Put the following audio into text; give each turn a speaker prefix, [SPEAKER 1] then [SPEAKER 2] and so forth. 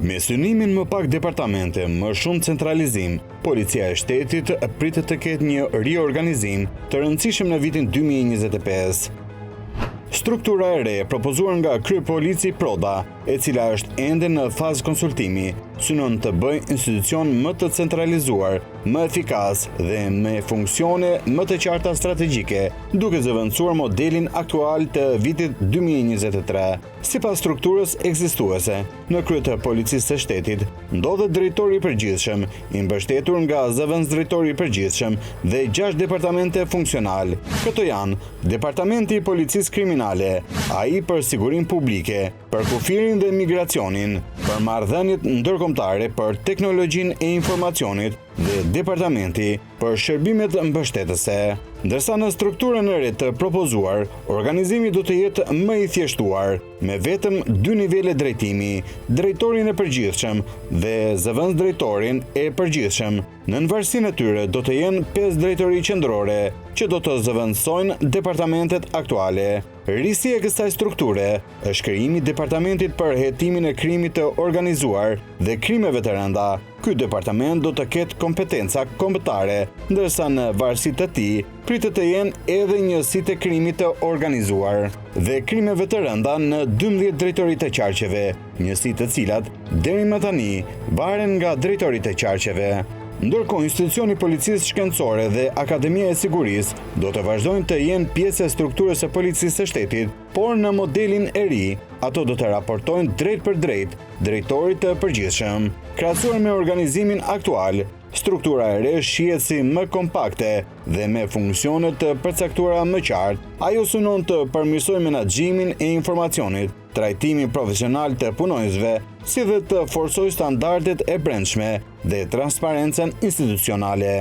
[SPEAKER 1] Me synimin më pak departamente, më shumë centralizim, Policia e Shtetit pritet të ketë një riorganizim të rëndësishëm në vitin 2025. Struktura e re propozuar nga Kryepolici Proda, e cila është ende në fazë konsultimi, synon të bëjë institucion më të centralizuar, më efikas dhe me funksione më të qarta strategjike, duke zëvendësuar modelin aktual të vitit 2023. Sipas strukturës ekzistuese, në krye të Policisë së Shtetit ndodhet drejtori i përgjithshëm, i mbështetur nga zëvendësdrejtori i përgjithshëm dhe 6 departamente funksional. Këto janë Departamenti i Policisë Kriminale, ai për sigurinë publike, për kufirin dhe migracionin, për marrëdhëniet ndërkombëtare, për teknologjinë e informacionit dhe Departamenti për shërbimet mbështetëse. Ndërsa në strukturën e re të propozuar, organizimi do të jetë më i thjeshtuar, me vetëm 2 nivele drejtimi, drejtorin e përgjithshëm dhe zëvendësdrejtorin e përgjithshëm. Në varësinë e tyre do të jenë 5 drejtori qendrore, që do të zëvendësojnë departamentet aktuale. Risi e kësaj strukture është krijimi i Departamentit për hetimin e krimit të organizuar dhe krimeve të rënda. Ky departament do të ketë kompetenca kombëtare, ndërsa në varësi të tij pritet të jenë edhe njësitë e krimit të organizuar dhe krimeve të rënda në 12 drejtori të qarqeve, njësi të cilat deri më tani varen nga drejtori të qarqeve. Ndërkohë, institucioni Policisë Shkencore dhe Akademia e Sigurisë do të vazhdojnë të jenë pjesë e strukturës së Policisë së Shtetit, por në modelin e ri, ato do të raportojnë drejt për drejt drejtorit të përgjithshëm. Krahasuar me organizimin aktual, struktura e re shihet si më kompakte dhe me funksione të përcaktuara më qartë. Ajo synon të përmirësojë menaxhimin e informacionit, trajtimin profesional të punonjësve, si dhe të forcojë standardet e brendshme dhe transparencën institucionale.